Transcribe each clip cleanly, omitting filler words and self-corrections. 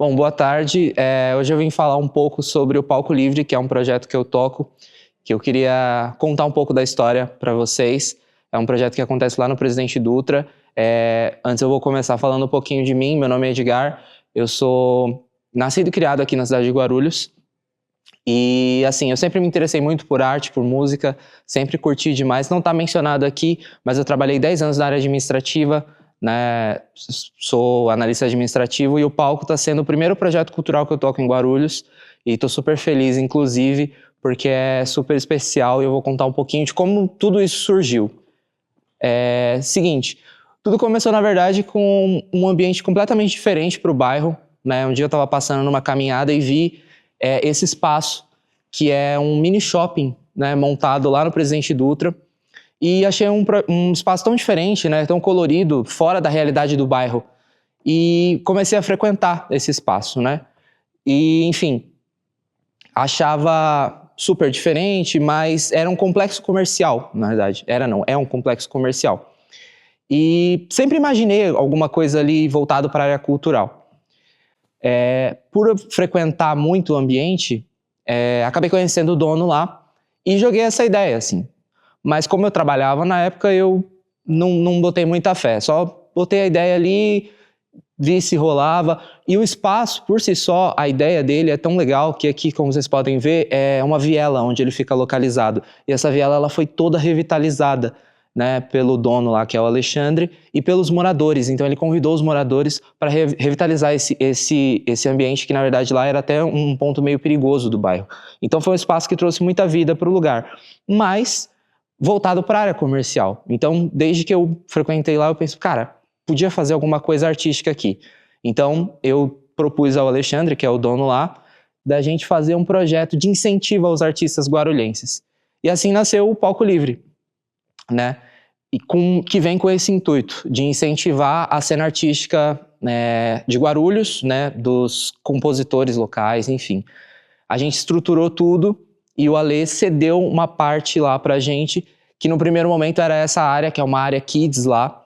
Bom, boa tarde. Hoje eu vim falar um pouco sobre o Palco Livre, que é um projeto que eu toco, que eu queria contar um pouco da história para vocês. É um projeto que acontece lá no Presidente Dutra. Antes eu vou começar falando um pouquinho de mim. Meu nome é Edgar, eu sou nascido e criado aqui na cidade de Guarulhos. E assim, eu sempre me interessei muito por arte, por música, sempre curti demais. Não está mencionado aqui, mas eu trabalhei 10 anos na área administrativa, né? Sou analista administrativo e o Palco está sendo o primeiro projeto cultural que eu toco em Guarulhos e estou super feliz, inclusive, porque é super especial e eu vou contar um pouquinho de como tudo isso surgiu. Seguinte, tudo começou, na verdade, com um ambiente completamente diferente para o bairro, né? Um dia eu estava passando numa caminhada e vi esse espaço, que é um mini shopping, né, montado lá no Presidente Dutra, e achei um espaço tão diferente, né, tão colorido, fora da realidade do bairro, e comecei a frequentar esse espaço, né, e enfim, achava super diferente, mas era um complexo comercial, na verdade, é um complexo comercial, e sempre imaginei alguma coisa ali voltado para a área cultural. Por eu frequentar muito o ambiente, acabei conhecendo o dono lá e joguei essa ideia, assim. Mas como eu trabalhava na época, eu não botei muita fé. Só botei a ideia ali, vi se rolava. E o espaço, por si só, a ideia dele é tão legal que aqui, como vocês podem ver, é uma viela onde ele fica localizado. E essa viela ela foi toda revitalizada, né, pelo dono lá, que é o Alexandre, e pelos moradores. Então ele convidou os moradores para revitalizar esse ambiente, que na verdade lá era até um ponto meio perigoso do bairro. Então foi um espaço que trouxe muita vida para o lugar, mas voltado para a área comercial. Então desde que eu frequentei lá, eu penso, cara, podia fazer alguma coisa artística aqui. Então eu propus ao Alexandre, que é o dono lá, da gente fazer um projeto de incentivo aos artistas guarulhenses. E assim nasceu o Palco Livre, né? Que vem com esse intuito de incentivar a cena artística, né, de Guarulhos, né, dos compositores locais, enfim. A gente estruturou tudo e o Ale cedeu uma parte lá pra gente, que no primeiro momento era essa área, que é uma área Kids lá,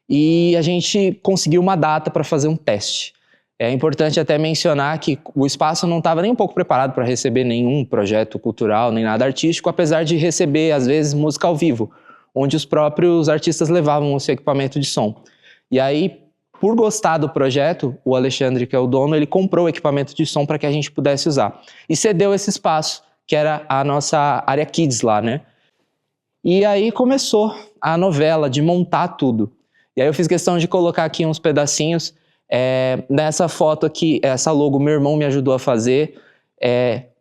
e a gente conseguiu uma data para fazer um teste. É importante até mencionar que o espaço não estava nem um pouco preparado para receber nenhum projeto cultural, nem nada artístico, apesar de receber, às vezes, música ao vivo, onde os próprios artistas levavam o seu equipamento de som. E aí, por gostar do projeto, o Alexandre, que é o dono, ele comprou o equipamento de som para que a gente pudesse usar. E cedeu esse espaço, que era a nossa área Kids lá, né? E aí começou a novela de montar tudo. E aí eu fiz questão de colocar aqui uns pedacinhos. Nessa foto aqui, essa logo meu irmão me ajudou a fazer.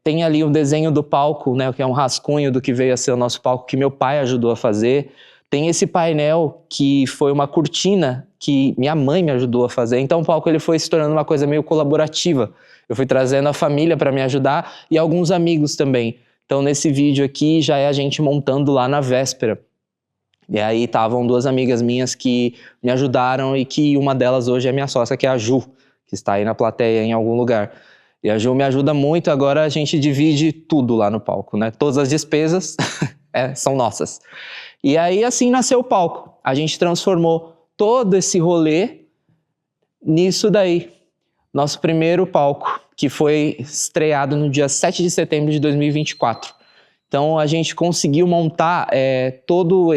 Tem ali o desenho do palco, né, que é um rascunho do que veio a ser o nosso palco, que meu pai ajudou a fazer. Tem esse painel que foi uma cortina que minha mãe me ajudou a fazer. Então o palco ele foi se tornando uma coisa meio colaborativa. Eu fui trazendo a família para me ajudar e alguns amigos também. Então nesse vídeo aqui já é a gente montando lá na véspera. E aí estavam duas amigas minhas que me ajudaram e que uma delas hoje é minha sócia, que é a Ju, que está aí na plateia em algum lugar. E a Ju me ajuda muito, agora a gente divide tudo lá no palco, né? Todas as despesas são nossas. E aí assim nasceu o palco. A gente transformou todo esse rolê nisso daí. Nosso primeiro palco, que foi estreado no dia 7 de setembro de 2024. Então a gente conseguiu montar todo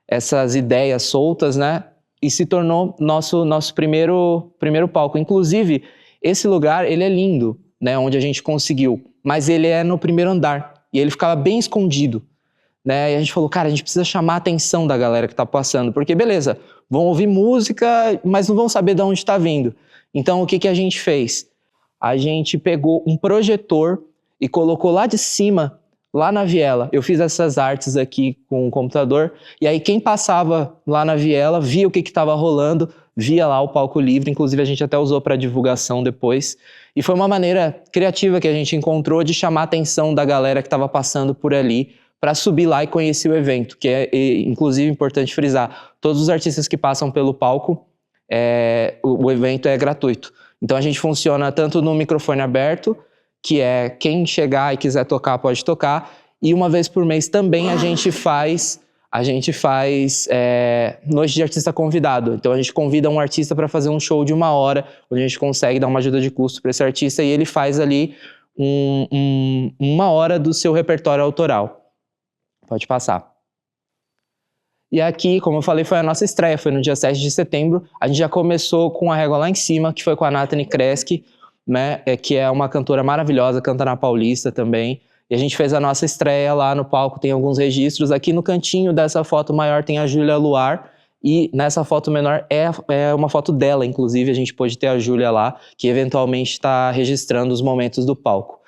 essas ideias soltas, né? E se tornou nosso primeiro palco. Inclusive, esse lugar, ele é lindo, né? Onde a gente conseguiu. Mas ele é no primeiro andar. E ele ficava bem escondido, né? E a gente falou, cara, a gente precisa chamar a atenção da galera que tá passando. Porque, beleza, vão ouvir música, mas não vão saber de onde tá vindo. Então, o que a gente fez? A gente pegou um projetor e colocou lá de cima, lá na viela. Eu fiz essas artes aqui com o computador, e aí quem passava lá na viela via o que estava rolando, via lá o Palco Livre, inclusive a gente até usou para divulgação depois, e foi uma maneira criativa que a gente encontrou de chamar a atenção da galera que estava passando por ali, para subir lá e conhecer o evento, que é inclusive importante frisar, todos os artistas que passam pelo palco, o evento é gratuito. Então a gente funciona tanto no microfone aberto, que quem chegar e quiser tocar pode tocar, e uma vez por mês também a gente faz a gente faz noite de artista convidado. Então a gente convida um artista para fazer um show de 1 hora, onde a gente consegue dar uma ajuda de custo para esse artista e ele faz ali 1 hora do seu repertório autoral. Pode passar. E aqui, como eu falei, foi a nossa estreia, foi no dia 7 de setembro. A gente já começou com a régua lá em cima, que foi com a Nathalie Kreski, né, que é uma cantora maravilhosa, canta na Paulista também. E a gente fez a nossa estreia lá no palco, tem alguns registros. Aqui no cantinho dessa foto maior tem a Júlia Luar, e nessa foto menor é uma foto dela, inclusive, a gente pôde ter a Júlia lá, que eventualmente está registrando os momentos do palco.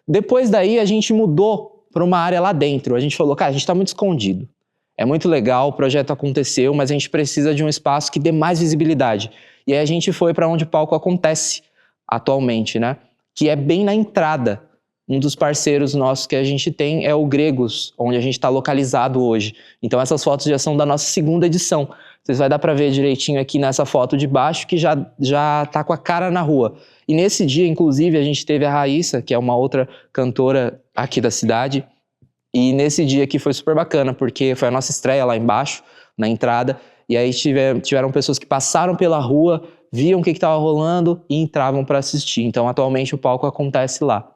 Depois daí a gente mudou para uma área lá dentro, a gente falou, cara, a gente está muito escondido. É muito legal, o projeto aconteceu, mas a gente precisa de um espaço que dê mais visibilidade. E aí a gente foi para onde o palco acontece atualmente, né? Que é bem na entrada. Um dos parceiros nossos que a gente tem é o Gregos, onde a gente está localizado hoje. Então essas fotos já são da nossa segunda edição. Vocês vai dar para ver direitinho aqui nessa foto de baixo que já tá com a cara na rua. E nesse dia, inclusive, a gente teve a Raíssa, que é uma outra cantora aqui da cidade. E nesse dia aqui foi super bacana, porque foi a nossa estreia lá embaixo, na entrada. E aí tiveram pessoas que passaram pela rua, viam o que estava rolando e entravam para assistir. Então atualmente o palco acontece lá.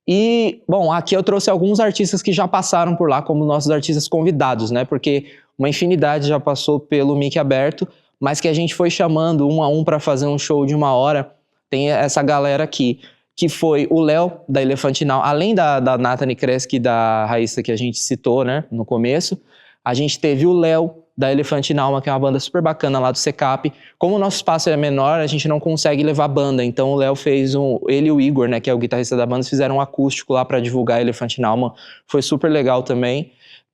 E, bom, aqui eu trouxe alguns artistas que já passaram por lá como nossos artistas convidados, né? Porque uma infinidade já passou pelo Mic Aberto, mas que a gente foi chamando um a um para fazer um show de 1 hora. Tem essa galera aqui, que foi o Léo, da Elefantinal, além da Nathalie Kreski e da Raíssa que a gente citou, né, no começo. A gente teve o Léo, da Elefantinal, que é uma banda super bacana lá do Secap. Como o nosso espaço é menor, a gente não consegue levar banda, então o Léo fez ele e o Igor, né, que é o guitarrista da banda, fizeram um acústico lá para divulgar a Elefantinal, foi super legal também.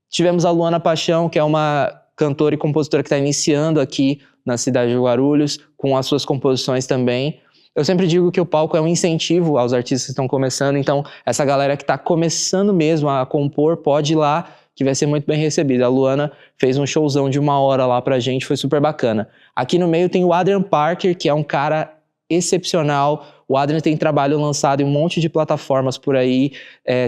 Tivemos a Luana Paixão, que é uma cantora e compositora que está iniciando aqui na cidade de Guarulhos, com as suas composições também. Eu sempre digo que o palco é um incentivo aos artistas que estão começando, então essa galera que está começando mesmo a compor pode ir lá, que vai ser muito bem recebida. A Luana fez um showzão de 1 hora lá pra gente, foi super bacana. Aqui no meio tem o Adrian Parker, que é um cara excepcional. O Adrian tem trabalho lançado em um monte de plataformas por aí.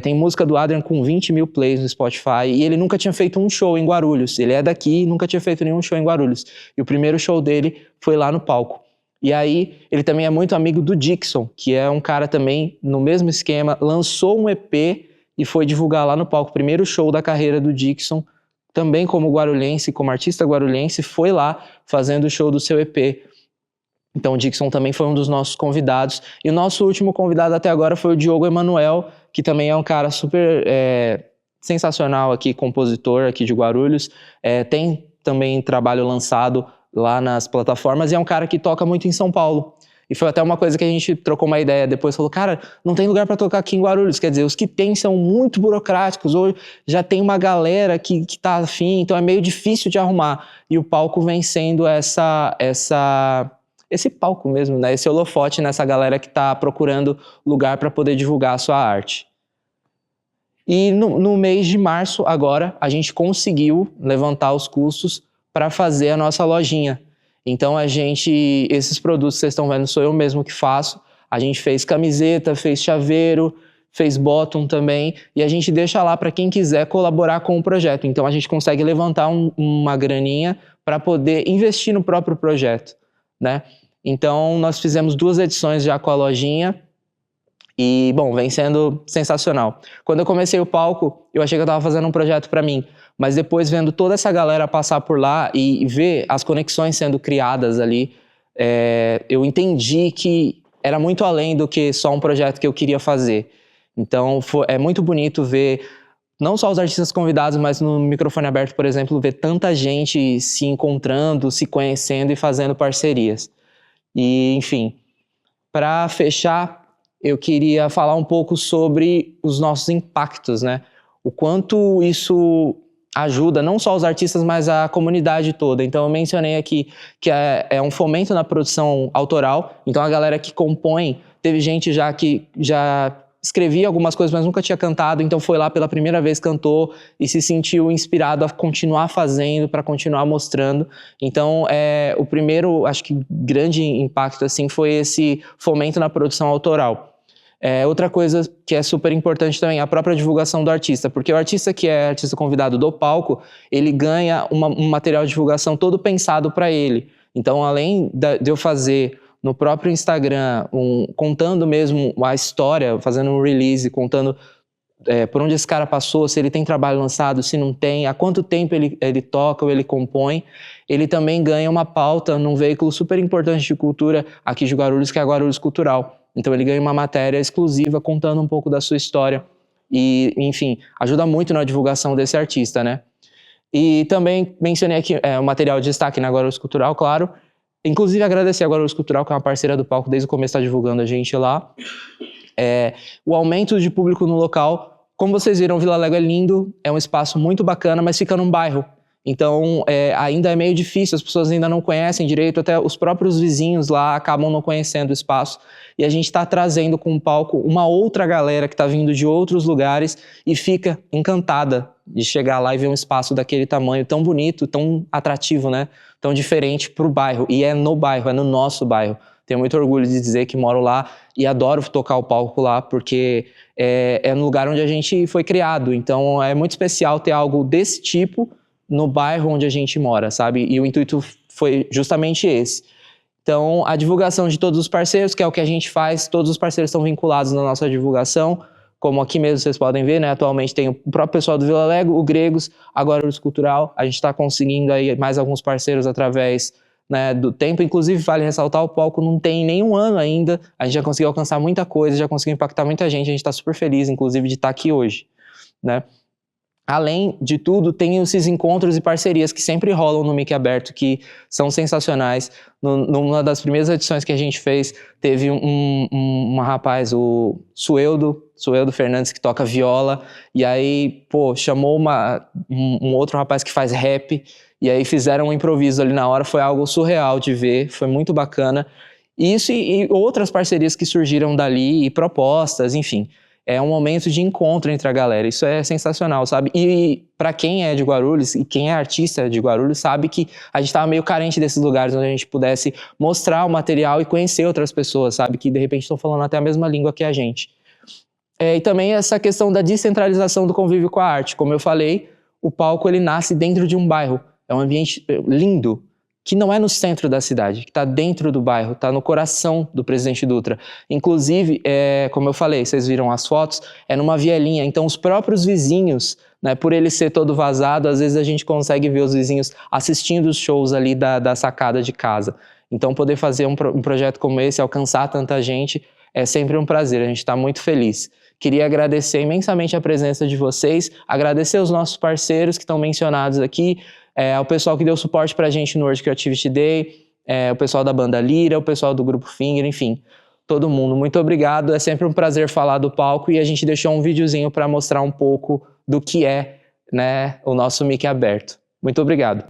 Tem música do Adrian com 20 mil plays no Spotify, e ele nunca tinha feito um show em Guarulhos. Ele é daqui e nunca tinha feito nenhum show em Guarulhos. E o primeiro show dele foi lá no palco. E aí, ele também é muito amigo do Dixon, que é um cara também no mesmo esquema, lançou um EP e foi divulgar lá no palco. Primeiro show da carreira do Dixon, também como guarulhense, como artista guarulhense, foi lá fazendo o show do seu EP. Então o Dixon também foi um dos nossos convidados. E o nosso último convidado até agora foi o Diogo Emanuel, que também é um cara super sensacional aqui, compositor aqui de Guarulhos. Tem também trabalho lançado lá nas plataformas, e é um cara que toca muito em São Paulo. E foi até uma coisa que a gente trocou uma ideia depois, falou, cara, não tem lugar para tocar aqui em Guarulhos, quer dizer, os que tem são muito burocráticos, ou já tem uma galera que tá afim, então é meio difícil de arrumar. E o palco vem sendo esse palco mesmo, né? Esse holofote nessa galera que tá procurando lugar para poder divulgar a sua arte. E no mês de março, agora, a gente conseguiu levantar os custos para fazer a nossa lojinha. Então esses produtos que vocês estão vendo sou eu mesmo que faço. A gente fez camiseta, fez chaveiro, fez bottom também, e a gente deixa lá para quem quiser colaborar com o projeto. Então a gente consegue levantar uma graninha para poder investir no próprio projeto, né? Então nós fizemos 2 edições já com a lojinha, e, bom, vem sendo sensacional. Quando eu comecei o palco, eu achei que eu estava fazendo um projeto para mim, mas depois vendo toda essa galera passar por lá e ver as conexões sendo criadas ali, eu entendi que era muito além do que só um projeto que eu queria fazer. Então é muito bonito ver, não só os artistas convidados, mas no Microfone Aberto, por exemplo, ver tanta gente se encontrando, se conhecendo e fazendo parcerias. E, enfim, para fechar, eu queria falar um pouco sobre os nossos impactos, né? O quanto isso ajuda não só os artistas, mas a comunidade toda. Então eu mencionei aqui que é um fomento na produção autoral. Então a galera que compõe, teve gente já que já escrevia algumas coisas, mas nunca tinha cantado, então foi lá pela primeira vez, cantou e se sentiu inspirado a continuar fazendo, para continuar mostrando. Então o primeiro, acho que grande impacto assim foi esse fomento na produção autoral. Outra coisa que é super importante também, a própria divulgação do artista, porque o artista que é artista convidado do palco, ele ganha um material de divulgação todo pensado para ele. Então, além de eu fazer no próprio Instagram, contando mesmo a história, fazendo um release, contando por onde esse cara passou, se ele tem trabalho lançado, se não tem, há quanto tempo ele toca ou ele compõe, ele também ganha uma pauta num veículo super importante de cultura aqui de Guarulhos, que é a Guarulhos Cultural. Então ele ganha uma matéria exclusiva contando um pouco da sua história e, enfim, ajuda muito na divulgação desse artista, né? E também mencionei aqui o material de destaque na Guarulhos Cultural, claro. Inclusive agradecer a Guarulhos Cultural, que é uma parceira do palco desde o começo, está divulgando a gente lá. O aumento de público no local, como vocês viram, Vila Lego é lindo, é um espaço muito bacana, mas fica num bairro. Então, ainda é meio difícil, as pessoas ainda não conhecem direito, até os próprios vizinhos lá acabam não conhecendo o espaço. E a gente está trazendo com o palco uma outra galera que está vindo de outros lugares e fica encantada de chegar lá e ver um espaço daquele tamanho tão bonito, tão atrativo, né? Tão diferente para o bairro. E é no bairro, é no nosso bairro. Tenho muito orgulho de dizer que moro lá e adoro tocar o palco lá, porque é no lugar onde a gente foi criado. Então, é muito especial ter algo desse tipo no bairro onde a gente mora, sabe? E o intuito foi justamente esse. Então, a divulgação de todos os parceiros, que é o que a gente faz, todos os parceiros estão vinculados na nossa divulgação, como aqui mesmo vocês podem ver, né? Atualmente tem o próprio pessoal do Vila Lego, o Gregos, agora o Cultural, a gente está conseguindo aí mais alguns parceiros através, né, do tempo. Inclusive, vale ressaltar, o palco não tem nenhum ano ainda, a gente já conseguiu alcançar muita coisa, já conseguiu impactar muita gente, a gente está super feliz, inclusive, de estar aqui hoje, né? Além de tudo, tem esses encontros e parcerias que sempre rolam no Mic Aberto, que são sensacionais. Numa das primeiras edições que a gente fez, teve um rapaz, o Sueldo Fernandes, que toca viola, e aí, pô, chamou um outro rapaz que faz rap, e aí fizeram um improviso ali na hora, foi algo surreal de ver, foi muito bacana. Isso e outras parcerias que surgiram dali, e propostas, enfim. É um momento de encontro entre a galera, isso é sensacional, sabe? E para quem é de Guarulhos e quem é artista de Guarulhos sabe que a gente estava meio carente desses lugares onde a gente pudesse mostrar o material e conhecer outras pessoas, sabe? Que de repente estão falando até a mesma língua que a gente. E também essa questão da descentralização do convívio com a arte. Como eu falei, o palco ele nasce dentro de um bairro, é um ambiente lindo, que não é no centro da cidade, que está dentro do bairro, está no coração do Presidente Dutra. Inclusive, como eu falei, vocês viram as fotos, é numa vielinha, então os próprios vizinhos, né, por ele ser todo vazado, às vezes a gente consegue ver os vizinhos assistindo os shows ali da sacada de casa. Então poder fazer um projeto como esse, alcançar tanta gente, é sempre um prazer, a gente está muito feliz. Queria agradecer imensamente a presença de vocês, agradecer os nossos parceiros que estão mencionados aqui, o pessoal que deu suporte pra gente no World Creativity Day, o pessoal da banda Lira, o pessoal do Grupo Finger, enfim, todo mundo. Muito obrigado, é sempre um prazer falar do palco e a gente deixou um videozinho para mostrar um pouco do que é, né, o nosso Mic Aberto. Muito obrigado.